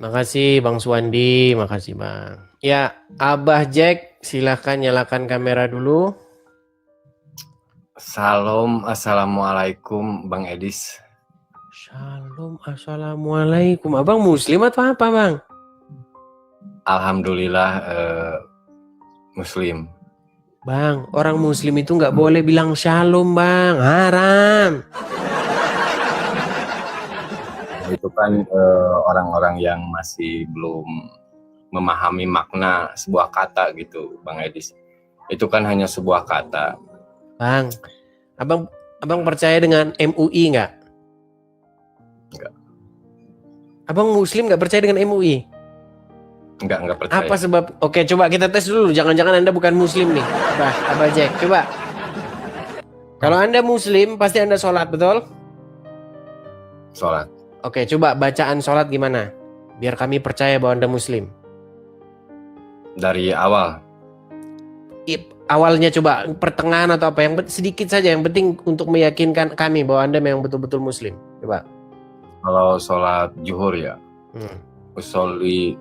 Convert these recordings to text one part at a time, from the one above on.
Makasih Bang Suwandi, makasih Bang. Ya, Abah Jack, silahkan nyalakan kamera dulu. Salam, assalamualaikum Bang Edis. Shalom, assalamualaikum. Abang Muslim atau apa Bang? Alhamdulillah Muslim. Bang, orang Muslim itu nggak boleh bilang shalom Bang, haram. Itu kan orang-orang yang masih belum memahami makna sebuah kata gitu, Bang Edis. Itu kan hanya sebuah kata. Bang, abang percaya dengan MUI nggak? Enggak. Abang Muslim nggak percaya dengan MUI? Enggak percaya. Apa sebab? Oke, coba kita tes dulu. Jangan-jangan Anda bukan Muslim nih. Abah Jack, coba. Kalau Anda Muslim, pasti Anda sholat, betul? Sholat. Oke, coba bacaan sholat gimana? Biar kami percaya bahwa Anda Muslim. Dari awal. Awalnya coba, pertengahan atau apa, yang sedikit saja, yang penting untuk meyakinkan kami bahwa Anda memang betul-betul Muslim. Coba. Kalau sholat zuhur ya, usolli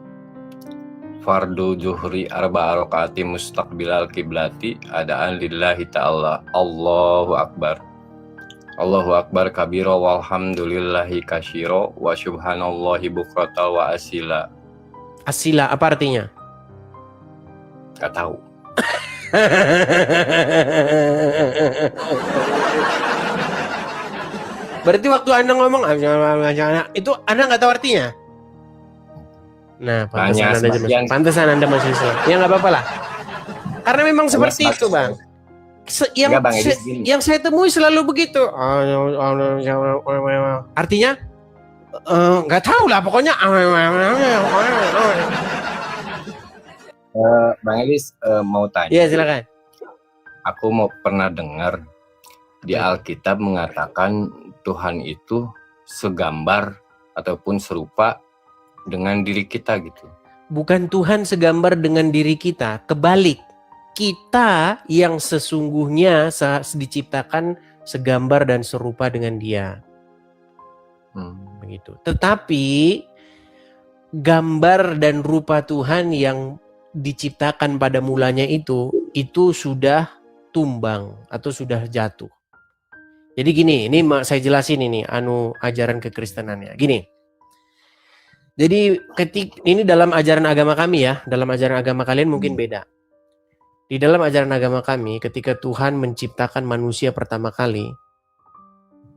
fardu zuhri arba'a rakaati mustaqbilal kiblati adaan lillahi ta'ala. Allahu akbar. Allahu akbar kabira walhamdulillahi kasyira wa subhanallahi bukrata wa asila. Asila apa artinya? Gak tahu. Berarti waktu Anda ngomong itu Anda nggak tahu artinya? Nah, pantesan Anda masih Islam. Ya nggak apa-apa lah. Karena memang seperti itu, Bang. Yang saya temui selalu begitu. Artinya nggak tahu lah, pokoknya. Bang Edis mau tanya. Iya, silakan. Aku mau pernah dengar di Alkitab mengatakan Tuhan itu segambar ataupun serupa dengan diri kita gitu. Bukan Tuhan segambar dengan diri kita, kebalik. Kita yang sesungguhnya diciptakan segambar dan serupa dengan Dia. Begitu. Tetapi gambar dan rupa Tuhan yang diciptakan pada mulanya itu sudah tumbang atau sudah jatuh. Jadi gini, ini saya jelasin ini ajaran kekristenannya. Gini. Jadi ini dalam ajaran agama kami ya, dalam ajaran agama kalian mungkin beda. Di dalam ajaran agama kami, ketika Tuhan menciptakan manusia pertama kali,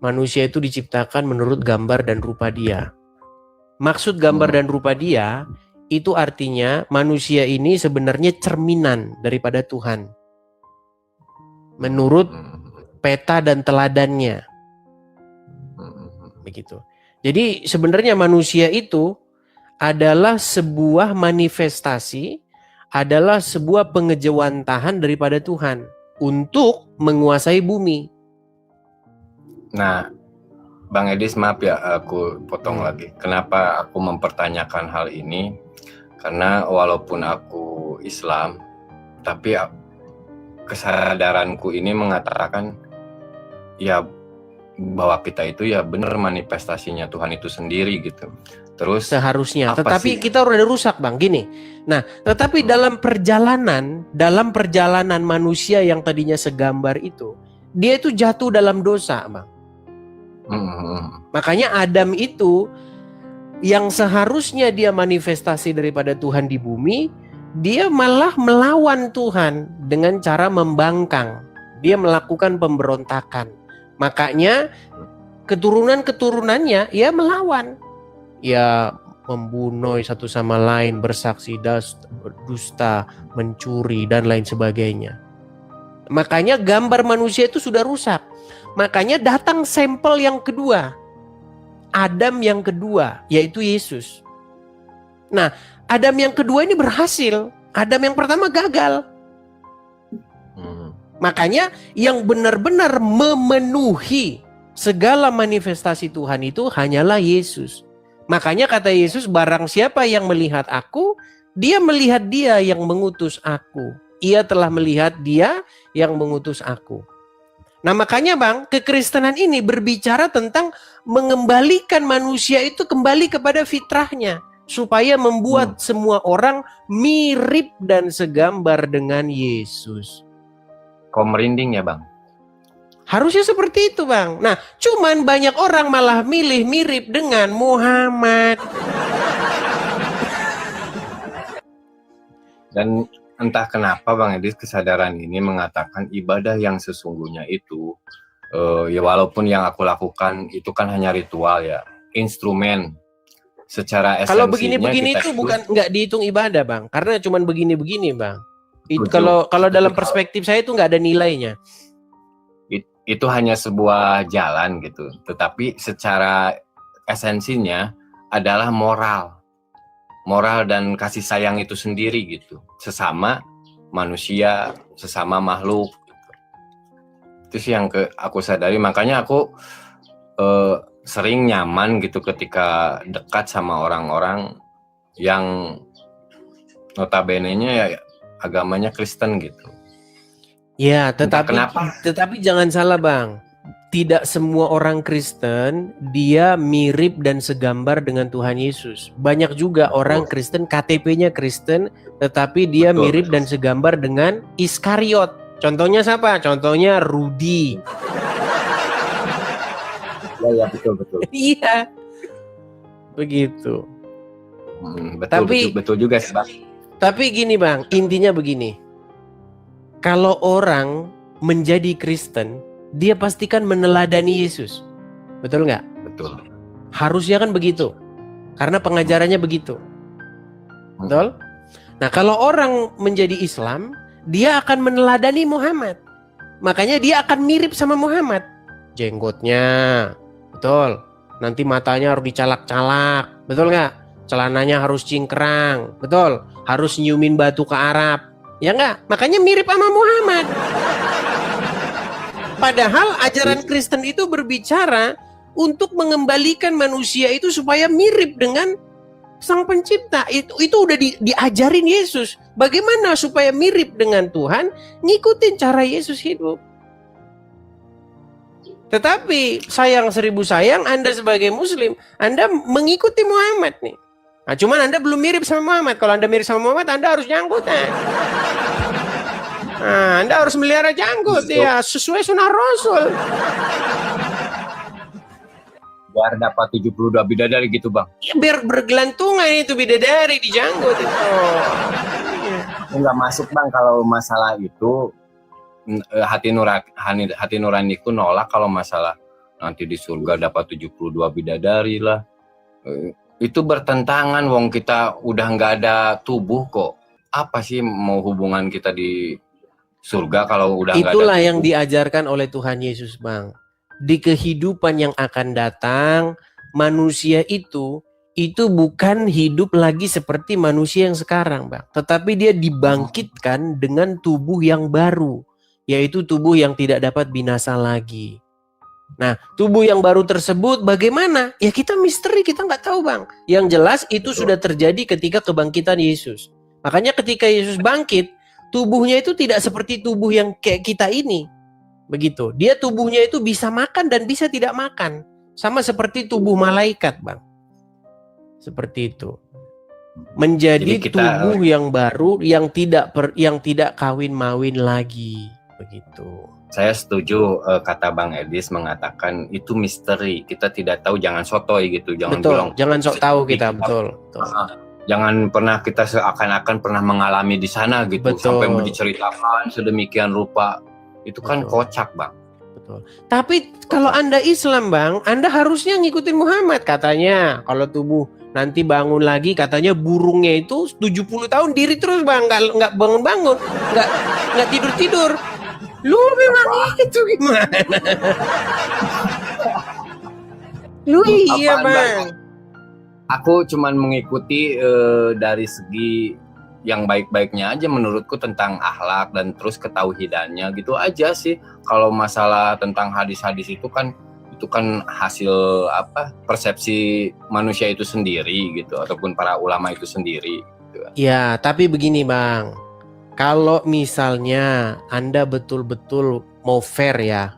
manusia itu diciptakan menurut gambar dan rupa Dia. Maksud gambar dan rupa Dia, itu artinya manusia ini sebenarnya cerminan daripada Tuhan. Menurut peta dan teladannya. Begitu. Jadi sebenarnya manusia itu adalah sebuah manifestasi, adalah sebuah pengejawantahan daripada Tuhan untuk menguasai bumi. Nah, Bang Edis, maaf ya aku potong lagi. Kenapa aku mempertanyakan hal ini? Karena walaupun aku Islam, tapi kesadaranku ini mengatakan ya bahwa kita itu ya benar manifestasinya Tuhan itu sendiri gitu. Terus seharusnya, tetapi kita udah rusak Bang, gini. Nah, tetapi dalam perjalanan manusia yang tadinya segambar itu, dia itu jatuh dalam dosa, Bang. Makanya Adam itu yang seharusnya dia manifestasi daripada Tuhan di bumi, dia malah melawan Tuhan dengan cara membangkang. Dia melakukan pemberontakan. Makanya keturunan-keturunannya ya melawan. Ya membunuh satu sama lain, bersaksi dusta, mencuri dan lain sebagainya. Makanya gambar manusia itu sudah rusak. Makanya datang sampel yang kedua, Adam yang kedua, yaitu Yesus. Nah, Adam yang kedua ini berhasil. Adam yang pertama gagal. Makanya yang benar-benar memenuhi segala manifestasi Tuhan itu hanyalah Yesus. Makanya kata Yesus, barang siapa yang melihat aku, dia melihat Dia yang mengutus aku. Ia telah melihat Dia yang mengutus aku. Nah makanya Bang, kekristenan ini berbicara tentang mengembalikan manusia itu kembali kepada fitrahnya, supaya membuat semua orang mirip dan segambar dengan Yesus. Kok merinding ya Bang? Harusnya seperti itu Bang. Nah cuman banyak orang malah milih mirip dengan Muhammad. Dan entah kenapa Bang Edis kesadaran ini mengatakan ibadah yang sesungguhnya itu ya walaupun yang aku lakukan itu kan hanya ritual ya, instrumen secara esensinya. Kalau begini-begini itu bukan nggak dihitung ibadah Bang, karena cuman begini-begini Bang. Kalau dalam perspektif saya itu nggak ada nilainya. Itu hanya sebuah jalan gitu, tetapi secara esensinya adalah moral dan kasih sayang itu sendiri gitu, sesama manusia, sesama makhluk. Itu sih yang aku sadari, makanya aku sering nyaman gitu ketika dekat sama orang-orang yang notabene-nya ya agamanya Kristen gitu. Ya, tetapi jangan salah Bang. Tidak semua orang Kristen dia mirip dan segambar dengan Tuhan Yesus. Banyak juga orang Kristen KTP-nya Kristen, tetapi dia mirip dan segambar dengan Iskariot. Contohnya siapa? Contohnya Rudi. Ya betul. Iya, begitu. Betul juga sih Bang. Tapi gini Bang, intinya begini. Kalau orang menjadi Kristen, dia pastikan meneladani Yesus. Betul nggak? Betul. Harusnya kan begitu. Karena pengajarannya begitu. Betul? Nah kalau orang menjadi Islam, dia akan meneladani Muhammad. Makanya dia akan mirip sama Muhammad. Jenggotnya, betul. Nanti matanya harus dicalak-calak. Betul nggak? Celananya harus cingkrang. Betul. Harus nyiumin batu ke Arab. Ya nggak? Makanya mirip sama Muhammad. Padahal ajaran Kristen itu berbicara untuk mengembalikan manusia itu supaya mirip dengan Sang Pencipta. Itu udah diajarin Yesus. Bagaimana supaya mirip dengan Tuhan? Ngikutin cara Yesus hidup. Tetapi sayang seribu sayang, Anda sebagai Muslim, Anda mengikuti Muhammad nih. Nah, cuman Anda belum mirip sama Muhammad. Kalau Anda mirip sama Muhammad, Anda harus janggut. Nah, Anda harus melihara janggut ya, sesuai sunnah Rasul. Biar dapat 72 bidadari gitu Bang. Ya, biar bergelantungan itu bidadari di janggut itu. Enggak masuk Bang kalau masalah itu. Hati nuraniku nolak kalau masalah nanti di surga dapat 72 bidadari lah. Itu bertentangan, wong kita udah nggak ada tubuh kok. Apa sih mau hubungan kita di surga kalau udah nggak ada tubuh? Itulah yang diajarkan oleh Tuhan Yesus Bang. Di kehidupan yang akan datang, manusia itu bukan hidup lagi seperti manusia yang sekarang Bang. Tetapi dia dibangkitkan dengan tubuh yang baru, yaitu tubuh yang tidak dapat binasa lagi. Nah, tubuh yang baru tersebut bagaimana? Ya kita misteri, kita nggak tahu Bang. Yang jelas itu sudah terjadi ketika kebangkitan Yesus. Makanya ketika Yesus bangkit, tubuhnya itu tidak seperti tubuh yang kayak kita ini. Begitu. Dia tubuhnya itu bisa makan dan bisa tidak makan. Sama seperti tubuh malaikat Bang. Seperti itu. Menjadi tubuh yang baru yang tidak kawin-mawin lagi. Begitu. Saya setuju kata Bang Edis mengatakan itu misteri. Kita tidak tahu, jangan sotoy gitu, jangan bilang. Jangan sok tahu kita, betul. Jangan pernah kita seakan-akan pernah mengalami di sana gitu, sampai diceritakan sedemikian rupa. Itu kan kocak Bang. Betul. Tapi kalau Anda Islam Bang, Anda harusnya ngikutin Muhammad katanya. Kalau tubuh nanti bangun lagi katanya burungnya itu 70 tahun diri terus Bang, nggak bangun-bangun, nggak tidur-tidur. Lu memang itu gimana? Lu iya Bang. Aku cuman mengikuti dari segi yang baik-baiknya aja menurutku tentang akhlak dan terus ketauhidannya gitu aja sih. Kalau masalah tentang hadis-hadis itu kan hasil persepsi manusia itu sendiri gitu, ataupun para ulama itu sendiri gitu. Ya, tapi begini Bang. Kalau misalnya Anda betul-betul mau fair ya,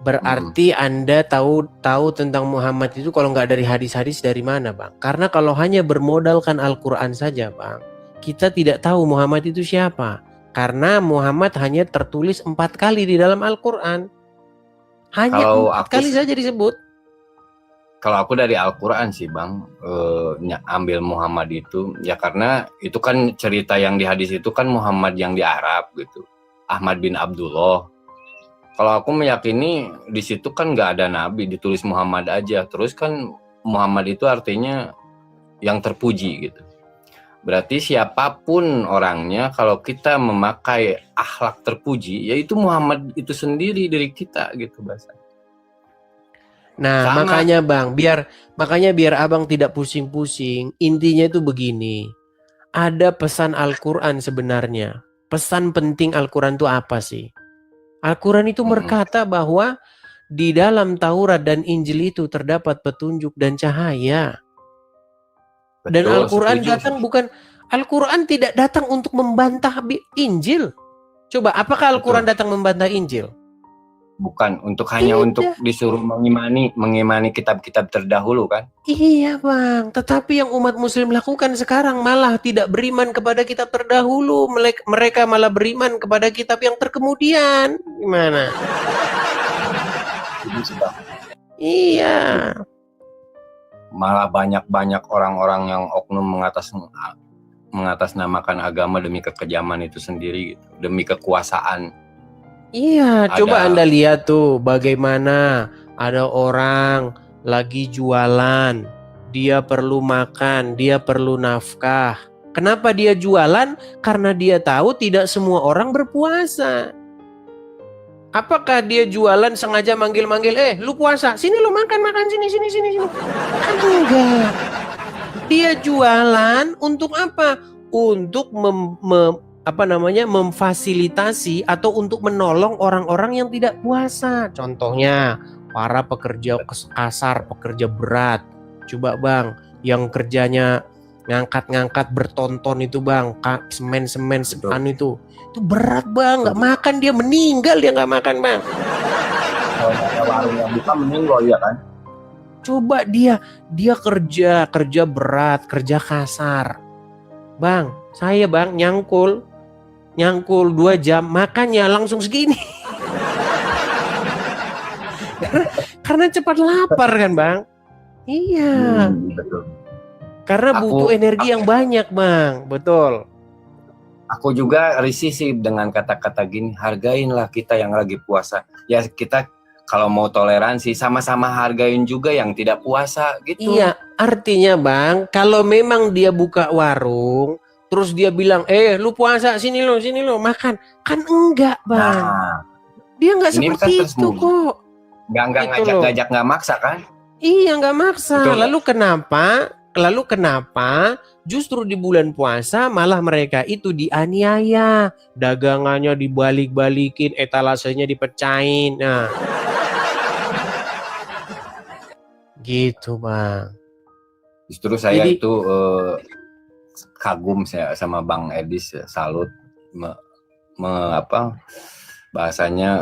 Berarti Anda tahu tentang Muhammad itu kalau nggak dari hadis-hadis dari mana, Bang? Karena kalau hanya bermodalkan Al-Quran saja, Bang, kita tidak tahu Muhammad itu siapa. Karena Muhammad hanya tertulis 4 kali di dalam Al-Quran. Hanya Kalau 4 kali saja disebut. Kalau aku dari Al-Quran sih Bang, ambil Muhammad itu, ya karena itu kan cerita yang di hadis itu kan Muhammad yang di Arab gitu, Ahmad bin Abdullah. Kalau aku meyakini di situ kan nggak ada nabi, ditulis Muhammad aja. Terus kan Muhammad itu artinya yang terpuji gitu. Berarti siapapun orangnya, kalau kita memakai akhlak terpuji, yaitu Muhammad itu sendiri dari kita gitu bahasa. Nah, Sama. makanya biar Abang tidak pusing-pusing, intinya itu begini. Ada pesan Al-Quran sebenarnya. Pesan penting Al-Quran itu apa sih? Al-Quran itu berkata bahwa di dalam Taurat dan Injil itu terdapat petunjuk dan cahaya. Dan Al-Quran Al-Quran tidak datang untuk membantah Injil. Coba, apakah Al-Quran datang membantah Injil? Bukan, hanya untuk disuruh mengimani kitab-kitab terdahulu kan? Iya Bang, tetapi yang umat muslim lakukan sekarang malah tidak beriman kepada kitab terdahulu. Mereka malah beriman kepada kitab yang terkemudian. Gimana? Iya. Malah banyak orang-orang yang oknum mengatasnamakan agama demi kekejaman itu sendiri gitu, demi kekuasaan. Iya, coba Anda lihat tuh bagaimana ada orang lagi jualan, dia perlu makan, dia perlu nafkah. Kenapa dia jualan? Karena dia tahu tidak semua orang berpuasa. Apakah dia jualan sengaja manggil-manggil, lu puasa, sini lu makan, sini. Kan enggak. Dia jualan untuk apa? Untuk memfasilitasi atau untuk menolong orang-orang yang tidak puasa. Contohnya para pekerja kasar, pekerja berat. Coba Bang, yang kerjanya ngangkat-ngangkat bertonton itu Bang, semen sepan itu berat Bang, nggak makan dia meninggal, dia nggak makan Bang. Kalau ada warung yang buka meninggal ya kan? Coba dia kerja berat, kerja kasar. Bang, saya Bang nyangkul 2 jam, makannya langsung segini. Karena cepat lapar kan Bang? Iya. Betul. Karena butuh energi yang banyak Bang, betul. Aku juga risih sih dengan kata-kata gini, hargainlah kita yang lagi puasa. Ya kita kalau mau toleransi sama-sama hargain juga yang tidak puasa gitu. Iya, artinya Bang, kalau memang dia buka warung, terus dia bilang, lu puasa, sini lo makan. Kan enggak Bang. Dia enggak seperti kan itu kok. Enggak ngajak nggak maksa kan? Iya, enggak maksa. Betul. Lalu kenapa justru di bulan puasa malah mereka itu dianiaya, dagangannya dibalik-balikin, etalasenya dipecahin. Nah. Gitu Bang. Justru saya itu kagum saya sama Bang Edis, salut bahasanya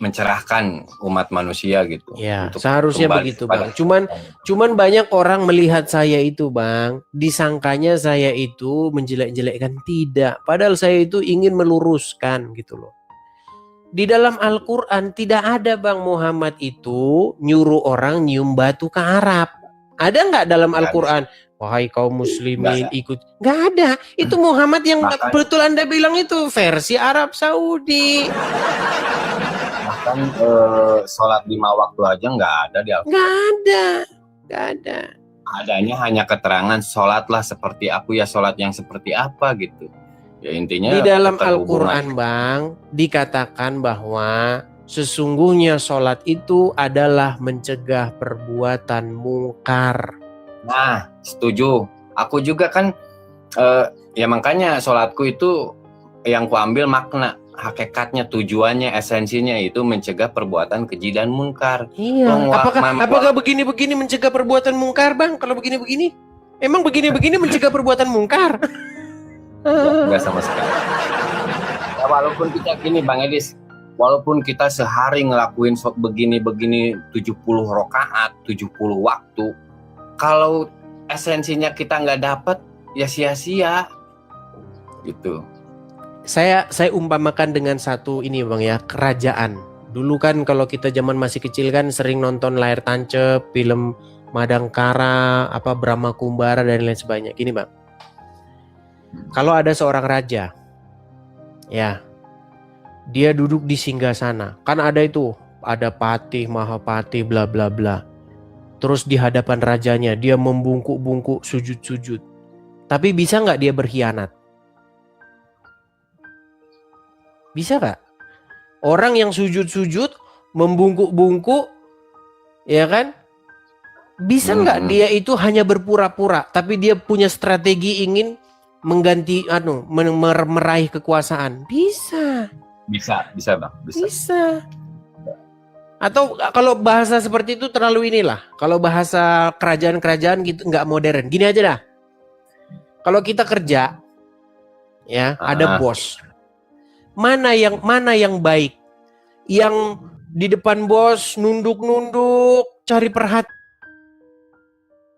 mencerahkan umat manusia gitu. Ya, seharusnya begitu Bang. Cuman banyak orang melihat saya itu Bang, disangkanya saya itu menjelek-jelekkan, tidak. Padahal saya itu ingin meluruskan gitu loh. Di dalam Al-Quran tidak ada Bang Muhammad itu nyuruh orang nyium batu ke Arab. Ada nggak dalam Al-Quran? Wahai kaum muslimin ikut. Nggak ada. Itu Muhammad yang betul Anda bilang itu versi Arab Saudi. Bahkan sholat 5 waktu aja nggak ada di Al-Quran. Nggak ada. Adanya hanya keterangan sholatlah seperti aku, ya sholat yang seperti apa gitu. Ya intinya di dalam Al-Quran Bang dikatakan bahwa sesungguhnya sholat itu adalah mencegah perbuatan mungkar. Nah, setuju. Aku juga kan ya makanya sholatku itu yang kuambil makna, hakikatnya, tujuannya, esensinya itu mencegah perbuatan keji dan mungkar. Iya. Apakah begini-begini mencegah perbuatan mungkar Bang? Kalau begini-begini, emang begini-begini mencegah perbuatan mungkar? Enggak sama sekali. Ya, walaupun kita gini Bang Edis, walaupun kita sehari ngelakuin begini-begini 70 rakaat, 70 waktu, kalau esensinya kita nggak dapat, ya sia-sia gitu. Saya umpamakan dengan satu ini bang ya, kerajaan. Dulu kan kalau kita zaman masih kecil kan sering nonton layar tancap, film Madangkara, apa Brahma Kumbara dan lain sebagainya. Gini bang, kalau ada seorang raja, ya dia duduk di singgasana, kan ada itu, ada patih, mahapatih, bla bla bla. Terus di hadapan rajanya dia membungkuk-bungkuk, sujud-sujud. Tapi bisa nggak dia berkhianat? Bisa nggak? Orang yang sujud-sujud, membungkuk-bungkuk, ya kan? Bisa nggak dia itu hanya berpura-pura, tapi dia punya strategi ingin mengganti, meraih kekuasaan? Bisa. Bisa bang, Bisa. Atau kalau bahasa seperti itu terlalu inilah. Kalau bahasa kerajaan-kerajaan gitu nggak modern. Gini aja dah. Kalau kita kerja, ya ada bos. Mana yang baik? Yang di depan bos nunduk-nunduk, cari perhatian.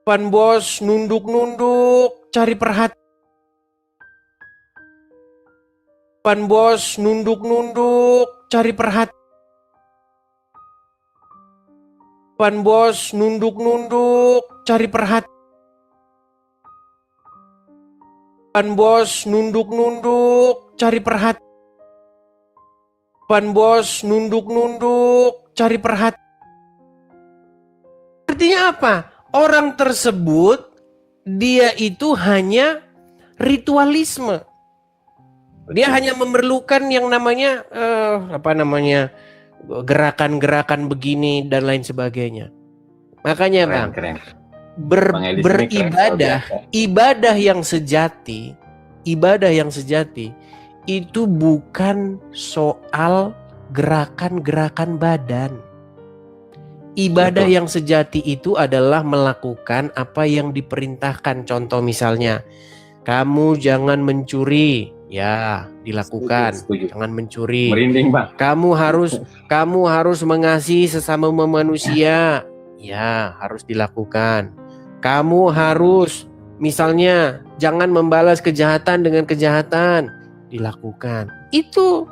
Depan bos nunduk-nunduk, cari perhatian. Depan bos nunduk-nunduk, cari perhatian. Depan bos nunduk-nunduk, cari perhatian. Depan bos nunduk-nunduk, cari perhatian. Depan bos nunduk-nunduk, cari perhatian. Artinya apa? Orang tersebut dia itu hanya ritualisme. Dia hanya memerlukan yang namanya gerakan-gerakan begini dan lain sebagainya. Makanya keren. Beribadah, ibadah yang sejati itu bukan soal gerakan-gerakan badan. Ibadah yang sejati itu adalah melakukan apa yang diperintahkan. Contoh misalnya, kamu jangan mencuri, ya dilakukan. Setuju. Jangan mencuri. Merinding bang. Kamu harus mengasihi sesama manusia, ya harus dilakukan. Kamu harus misalnya jangan membalas kejahatan dengan kejahatan, dilakukan. Itu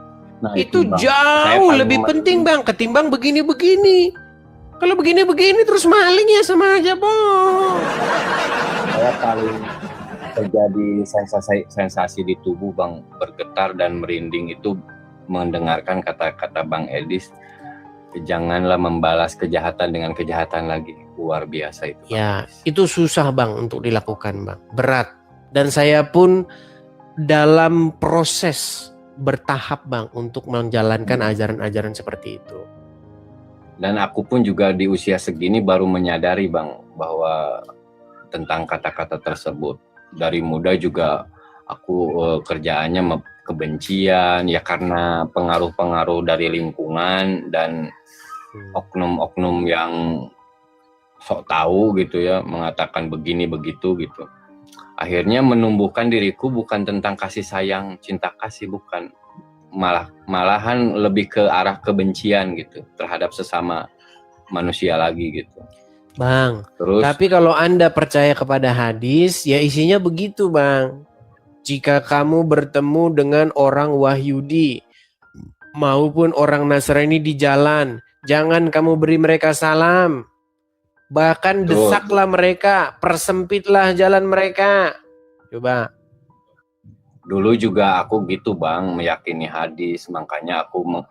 jauh lebih penting bang ketimbang begini-begini. Kalau begini-begini terus maling ya sama aja bang. Saya paling terjadi sensasi di tubuh bang, bergetar dan merinding itu mendengarkan kata-kata Bang Edis, janganlah membalas kejahatan dengan kejahatan lagi. Luar biasa itu. Ya, itu susah bang untuk dilakukan bang, berat. Dan saya pun dalam proses bertahap bang untuk menjalankan ajaran-ajaran seperti itu. Dan aku pun juga di usia segini baru menyadari bang bahwa tentang kata-kata tersebut. Dari muda juga aku kerjaannya kebencian ya karena pengaruh-pengaruh dari lingkungan dan oknum-oknum yang sok tahu gitu ya, mengatakan begini begitu gitu. Akhirnya menumbuhkan diriku bukan tentang kasih sayang, cinta kasih, bukan. Malahan lebih ke arah kebencian gitu terhadap sesama manusia lagi gitu. Bang, terus tapi kalau Anda percaya kepada hadis, ya isinya begitu bang. Jika kamu bertemu dengan orang Wahyudi maupun orang Nasrani di jalan, jangan kamu beri mereka salam. Bahkan desaklah mereka, persempitlah jalan mereka. Coba. Dulu juga aku gitu bang, meyakini hadis, makanya aku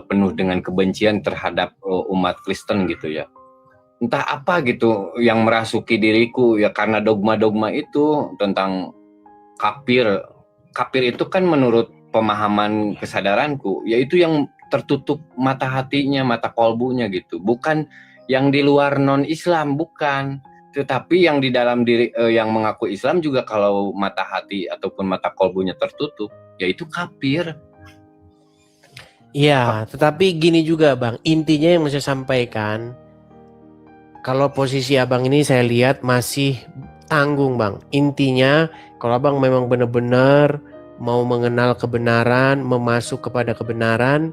penuh dengan kebencian terhadap umat Kristen gitu ya. Entah apa gitu yang merasuki diriku ya karena dogma-dogma itu tentang kafir. Kafir itu kan menurut pemahaman kesadaranku, yaitu yang tertutup mata hatinya, mata kolbunya gitu. Bukan yang di luar non-Islam, bukan. Tetapi yang di dalam diri yang mengaku Islam juga kalau mata hati ataupun mata kolbunya tertutup, yaitu kafir. Iya, tetapi gini juga bang, intinya yang saya sampaikan, kalau posisi abang ini saya lihat masih tanggung bang. Intinya kalau abang memang benar-benar mau mengenal kebenaran, memasuk kepada kebenaran,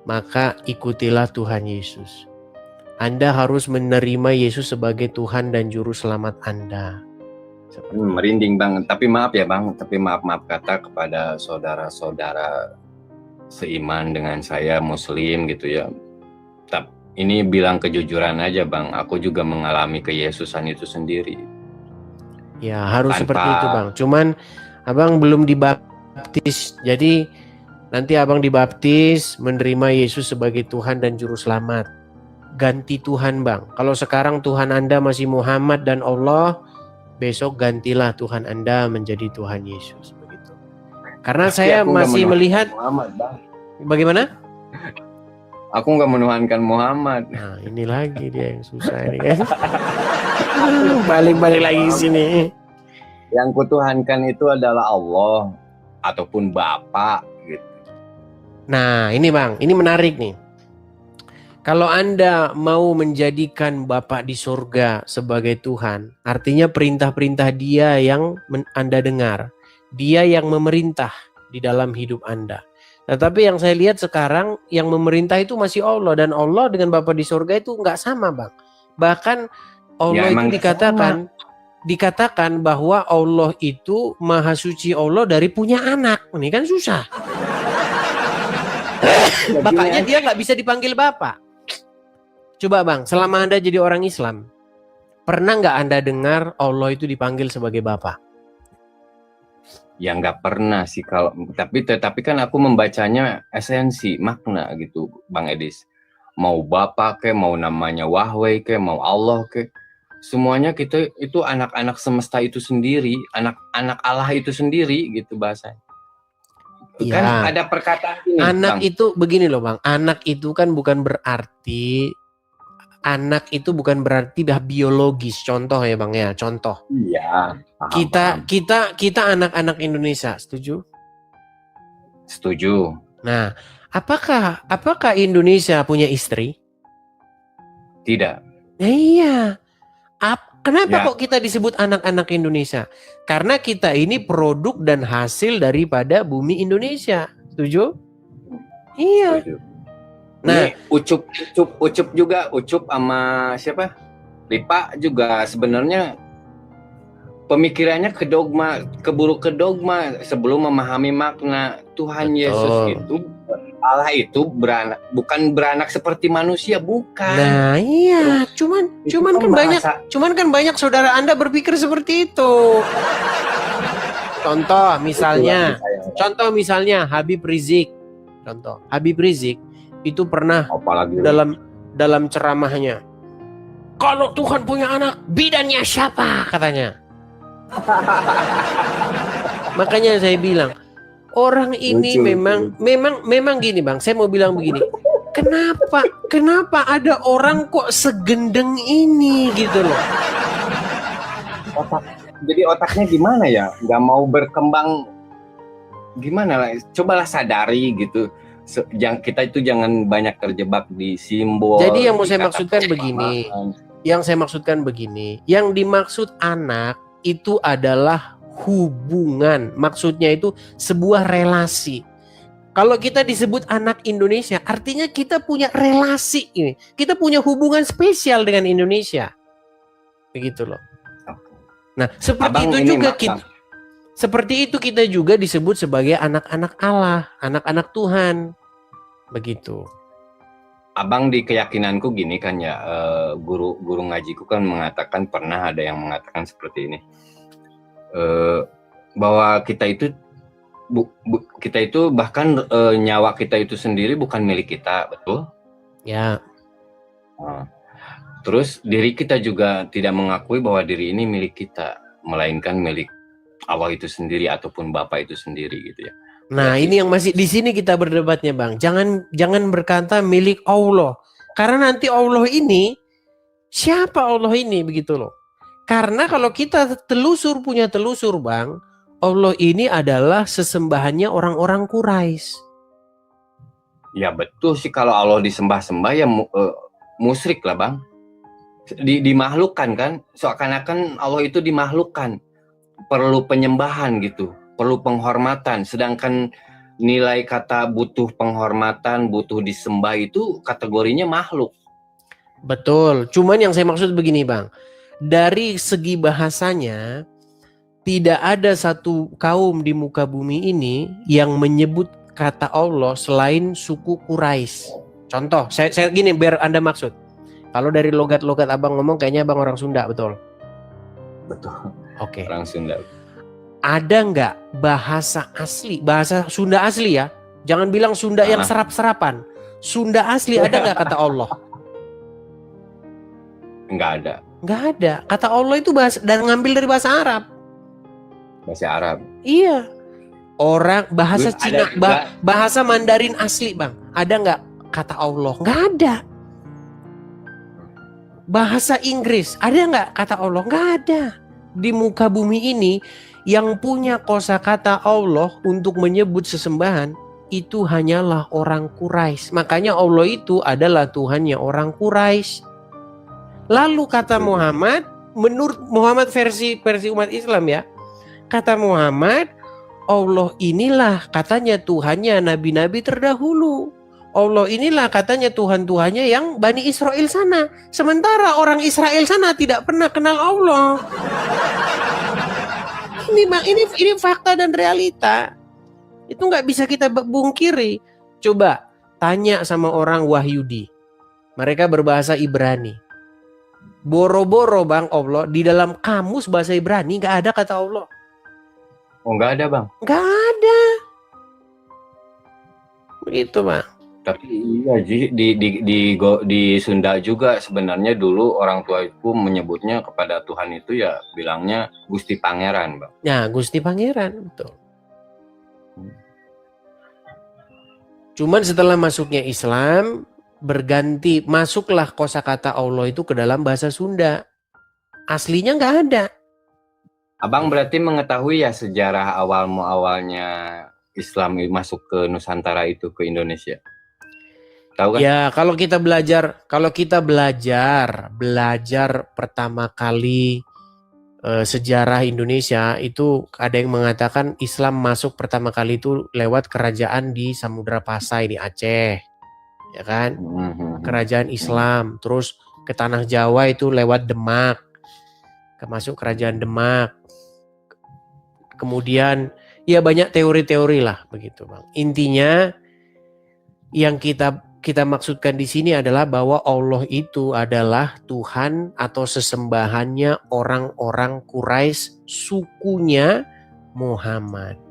maka ikutilah Tuhan Yesus. Anda harus menerima Yesus sebagai Tuhan dan Juru Selamat Anda. Merinding Bang, tapi maaf ya Bang, tapi maaf kata kepada saudara-saudara seiman dengan saya Muslim gitu ya. Tapi ini bilang kejujuran aja Bang, aku juga mengalami keyesusan itu sendiri. Ya harus seperti itu Bang, cuman Abang belum dibaptis, jadi nanti Abang dibaptis, menerima Yesus sebagai Tuhan dan Juru Selamat. Ganti Tuhan Bang, kalau sekarang Tuhan Anda masih Muhammad dan Allah, besok gantilah Tuhan Anda menjadi Tuhan Yesus begitu. Karena Tapi saya aku nggak masih melihat Muhammad, Bang. Bagaimana? Aku nggak menuhankan Muhammad. Nah ini lagi dia yang susah ini kan. Balik lagi ke sini. Yang kutuhankan itu adalah Allah ataupun Bapa gitu. Nah ini Bang, ini menarik nih. Kalau Anda mau menjadikan Bapa di surga sebagai Tuhan, artinya perintah-perintah Dia yang Anda dengar. Dia yang memerintah di dalam hidup Anda. Tetapi yang saya lihat sekarang, yang memerintah itu masih Allah. Dan Allah dengan Bapa di surga itu nggak sama Bang. Bahkan Allah Ya, itu dikatakan bahwa Allah itu Maha Suci Allah dari punya anak. Ini kan susah. Makanya dia nggak bisa dipanggil Bapa. Coba Bang, selama Anda jadi orang Islam, pernah nggak Anda dengar Allah itu dipanggil sebagai Bapa? Ya nggak pernah sih kalau, tetapi kan aku membacanya esensi, makna gitu Bang Edis. Mau Bapa ke, mau namanya Wahweh ke, mau Allah ke, semuanya kita itu anak-anak semesta itu sendiri, anak-anak Allah itu sendiri gitu bahasanya. Ya. Kan ada perkataan ini, anak Bang. Itu begini loh Bang, anak itu kan bukan berarti biologis. Contoh ya Bang ya, contoh. Iya. Paham. Kita anak-anak Indonesia, setuju? Setuju. Nah, apakah Indonesia punya istri? Tidak. Iya. Kenapa Ya. kok kita disebut anak-anak Indonesia? Karena kita ini produk dan hasil daripada bumi Indonesia. Setuju? Iya. Setuju. Nah, Ucup juga, Ucup sama siapa? Lipa juga sebenarnya pemikirannya keburu ke dogma sebelum memahami makna Tuhan. Betul. Yesus itu, Allah itu bukan beranak seperti manusia, bukan. Nah, iya, cuman kan banyak saudara Anda berpikir seperti itu. Contoh misalnya Habib Rizik. Habib Rizik itu pernah dalam ceramahnya, kalau Tuhan punya anak, bidannya siapa katanya. Makanya saya bilang, orang ini memang gini Bang, saya mau bilang begini. Kenapa ada orang kok segendeng ini gitu loh. Jadi otaknya gimana ya? Nggak mau berkembang gimana lah? Cobalah sadari gitu. Kita itu jangan banyak terjebak di simbol. Jadi yang mau saya maksudkan begini. Yang dimaksud anak itu adalah hubungan. Maksudnya itu sebuah relasi. Kalau kita disebut anak Indonesia, artinya kita punya relasi ini. Kita punya hubungan spesial dengan Indonesia. Begitu loh. Nah, seperti itu kita juga disebut sebagai anak-anak Allah, anak-anak Tuhan. Begitu. Abang di keyakinanku gini kan ya, guru ngajiku kan mengatakan, pernah ada yang mengatakan seperti ini. Bahwa kita itu bahkan nyawa kita itu sendiri bukan milik kita, betul? Ya. Terus diri kita juga tidak mengakui bahwa diri ini milik kita, melainkan milik Allah itu sendiri ataupun Bapa itu sendiri gitu ya. Nah, ini yang masih di sini kita berdebatnya, Bang. Jangan berkata milik Allah. Karena nanti Allah ini, siapa Allah ini begitu loh. Karena kalau kita punya telusur, Bang, Allah ini adalah sesembahannya orang-orang Quraisy. Ya betul sih, kalau Allah disembah-sembah ya musyrik lah Bang. Dimakhlukkan kan, seakan-akan Allah itu dimakhlukkan, perlu penyembahan gitu, perlu penghormatan. Sedangkan nilai kata butuh penghormatan, butuh disembah itu kategorinya makhluk. Betul. Cuman yang saya maksud begini Bang. Dari segi bahasanya, tidak ada satu kaum di muka bumi ini yang menyebut kata Allah selain suku Quraisy. Contoh, saya gini biar Anda maksud. Kalau dari logat-logat abang ngomong kayaknya abang orang Sunda, betul? Betul. Oke. Orang Sunda. Ada nggak bahasa asli, bahasa Sunda asli ya? Jangan bilang Sunda yang serap-serapan. Sunda asli ada nggak kata Allah? Nggak ada. Nggak ada. Kata Allah itu bahasa dan ngambil dari bahasa Arab. Bahasa Arab. Iya. Orang bahasa Terus Cina, bahasa Mandarin asli bang. Ada nggak kata Allah? Nggak ada. Bahasa Inggris ada nggak kata Allah? Nggak ada. Di muka bumi ini yang punya kosakata Allah untuk menyebut sesembahan itu hanyalah orang Quraisy. Makanya Allah itu adalah Tuhannya orang Quraisy. Lalu kata Muhammad, menurut Muhammad versi umat Islam ya, kata Muhammad, Allah inilah katanya Tuhannya nabi-nabi terdahulu. Allah inilah katanya Tuhan-Tuhannya yang Bani Israel sana. Sementara orang Israel sana tidak pernah kenal Allah. Ini fakta dan realita. Itu nggak bisa kita bungkiri. Coba tanya sama orang Wahyudi. Mereka berbahasa Ibrani. Boro-boro bang Allah di dalam kamus bahasa Ibrani nggak ada kata Allah. Oh nggak ada bang? Nggak ada. Begitu bang. Tapi iya di Sunda juga sebenarnya dulu orang tuaku menyebutnya kepada Tuhan itu ya bilangnya Gusti Pangeran bang. Ya Gusti Pangeran betul. Cuman setelah masuknya Islam berganti, masuklah kosakata Allah itu ke dalam bahasa Sunda. Aslinya nggak ada. Abang berarti mengetahui ya sejarah awalnya Islam masuk ke Nusantara itu, ke Indonesia. Tahu kan? Ya kalau kita belajar pertama kali sejarah Indonesia itu ada yang mengatakan Islam masuk pertama kali itu lewat kerajaan di Samudra Pasai di Aceh. Ya kan, kerajaan Islam, terus ke tanah Jawa itu lewat Demak, masuk kerajaan Demak, kemudian ya banyak teori-teori lah begitu bang. Intinya yang kita maksudkan di sini adalah bahwa Allah itu adalah Tuhan atau sesembahannya orang-orang Quraisy sukunya Muhammad.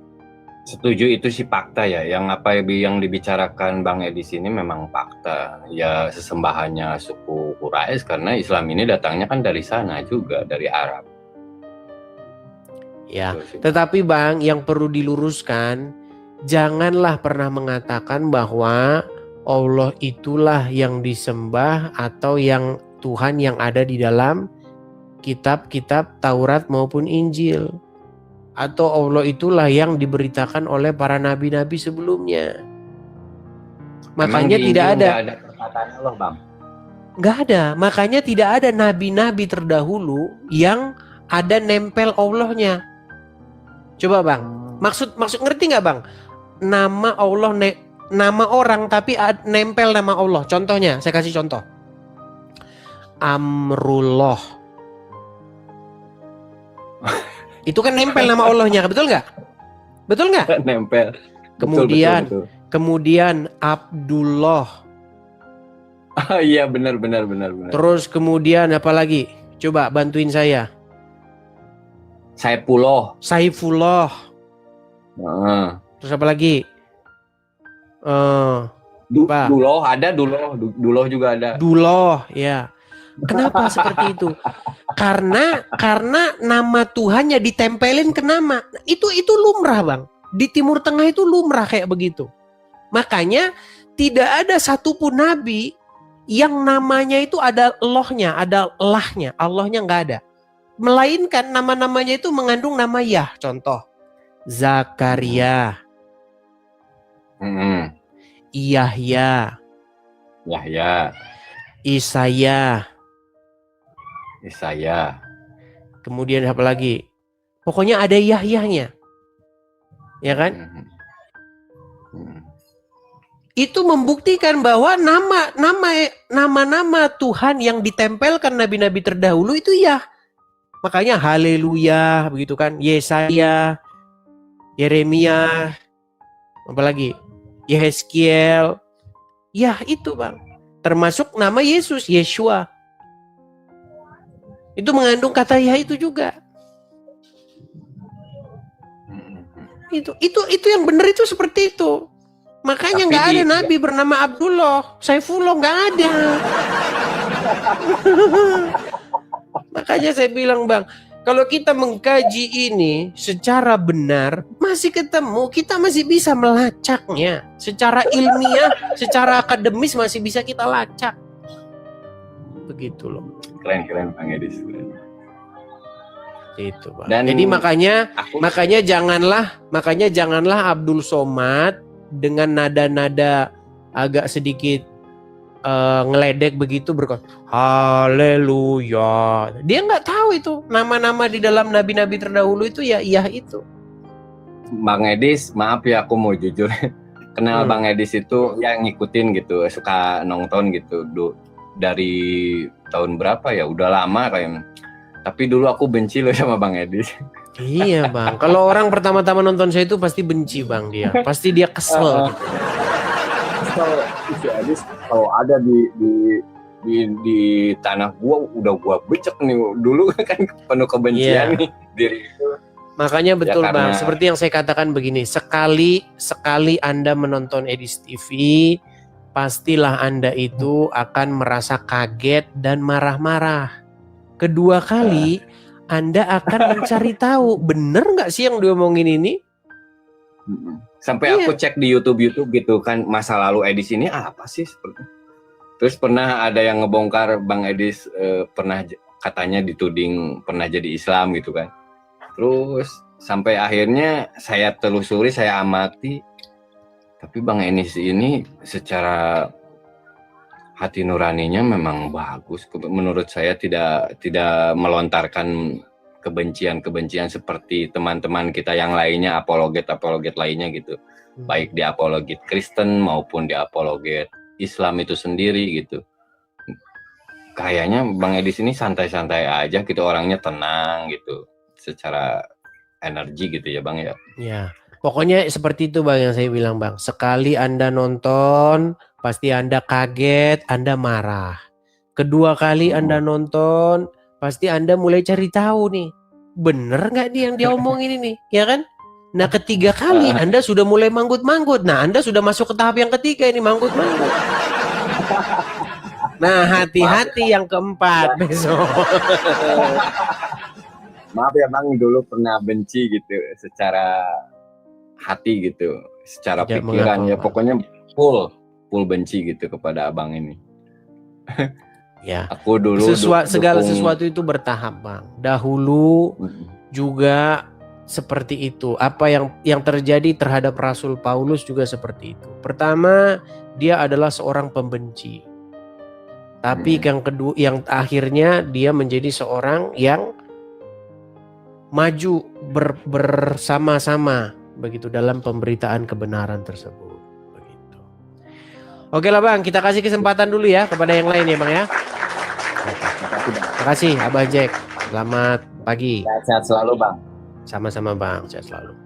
Setuju, itu sih fakta ya. Yang apa yang dibicarakan Bang Edi sini memang fakta. Ya sesembahannya suku Quraisy karena Islam ini datangnya kan dari sana juga, dari Arab. Ya, tetapi Bang yang perlu diluruskan, janganlah pernah mengatakan bahwa Allah itulah yang disembah atau yang Tuhan yang ada di dalam kitab-kitab Taurat maupun Injil. Atau Allah itulah yang diberitakan oleh para nabi-nabi sebelumnya. Makanya tidak ada. Nggak ada perkataan Allah bang. Nggak ada. Makanya tidak ada nabi-nabi terdahulu yang ada nempel Allahnya. Coba bang, maksud ngerti nggak bang? Nama Allah nama orang tapi nempel nama Allah. Contohnya, saya kasih contoh. Amrullah. Itu kan nempel nama Allahnya, betul nggak? Betul nggak? Nempel. Kemudian, kemudian Abdullah. Iya benar. Terus kemudian apa lagi? Coba bantuin saya. Saifullah. Terus apa lagi? Duloh juga ada. Duloh, ya. Kenapa seperti itu? Karena nama Tuhannya ditempelin ke nama. Itu lumrah bang. Di Timur Tengah itu lumrah kayak begitu. Makanya tidak ada satupun nabi yang namanya itu ada Allahnya, ada Allahnya. Allahnya nggak ada. Melainkan nama-namanya itu mengandung nama Yah. Contoh, Zakaria, Yahya, Isaya. Kemudian apa lagi? Pokoknya ada Yahyanya. Ya kan? itu membuktikan bahwa nama-nama Tuhan yang ditempelkan nabi-nabi terdahulu itu ya. Makanya haleluya begitu kan, Yesaya, Yeremia, apalagi Yehezkiel. Ya itu Bang. Termasuk nama Yesus, Yeshua. Itu mengandung kata ya itu juga. Itu yang benar itu seperti itu. Makanya nggak ada nabi bernama Abdullah, Saifullah nggak ada. Makanya saya bilang Bang, kalau kita mengkaji ini secara benar, masih ketemu, kita masih bisa melacaknya. Secara ilmiah, secara akademis masih bisa kita lacak. Begitu loh. Keren Bang Edis. Itu Bang. Dan jadi makanya janganlah Abdul Somad dengan nada-nada agak sedikit ngeledek begitu berkata haleluya. Dia nggak tahu itu nama-nama di dalam nabi-nabi terdahulu itu ya itu. Bang Edis, maaf ya aku mau jujur. Kenal Bang Edis itu yang ngikutin gitu, suka nonton gitu. Dari tahun berapa ya? Udah lama kayaknya. Tapi dulu aku benci loh sama Bang Edis. Iya Bang, kalau orang pertama-tama nonton saya itu pasti benci Bang dia. Pasti dia kesel gitu. Si Edis kalau ada di tanah gua udah gua becek nih. Dulu kan penuh kebencian nih diri itu. Makanya betul ya, Bang, seperti yang saya katakan begini, sekali Anda menonton Edis TV, pastilah Anda itu akan merasa kaget dan marah-marah. Kedua kali Anda akan mencari tahu bener nggak sih yang diomongin ini. Sampai aku cek di YouTube gitu kan, masa lalu Edis ini apa sih seperti. Terus pernah ada yang ngebongkar Bang Edis pernah katanya dituding pernah jadi Islam gitu kan. Terus sampai akhirnya saya telusuri, saya amati, tapi Bang Edis ini secara hati nuraninya memang bagus. Menurut saya tidak melontarkan kebencian seperti teman-teman kita yang lainnya, apologet lainnya gitu. Baik di apologet Kristen maupun di apologet Islam itu sendiri gitu. Kayaknya Bang Edis ini santai-santai aja gitu, orangnya tenang gitu. Secara energi gitu ya Bang ya. Ya, pokoknya seperti itu Bang yang saya bilang Bang. Sekali Anda nonton, pasti Anda kaget, Anda marah. Kedua kali Anda nonton, pasti Anda mulai cari tahu nih, bener nggak nih yang dia omongin ini, ya kan? Nah ketiga kali Anda sudah mulai manggut-manggut. Nah Anda sudah masuk ke tahap yang ketiga ini, manggut-manggut. Nah hati-hati yang keempat besok. Maaf ya Bang, dulu pernah benci gitu secara hati gitu, secara pikiran ya pokoknya full benci gitu kepada Abang ini. Ya. Aku dulu segala sesuatu itu bertahap Bang. Dahulu juga seperti itu. Apa yang terjadi terhadap Rasul Paulus juga seperti itu. Pertama, dia adalah seorang pembenci. Tapi yang kedua, yang akhirnya dia menjadi seorang yang maju bersama-sama begitu dalam pemberitaan kebenaran tersebut. Begitu. Oke lah Bang, kita kasih kesempatan dulu ya kepada yang lain ya Bang ya. Terima kasih Abah Jack. Selamat pagi. Sehat selalu Bang. Sama-sama Bang, sehat selalu.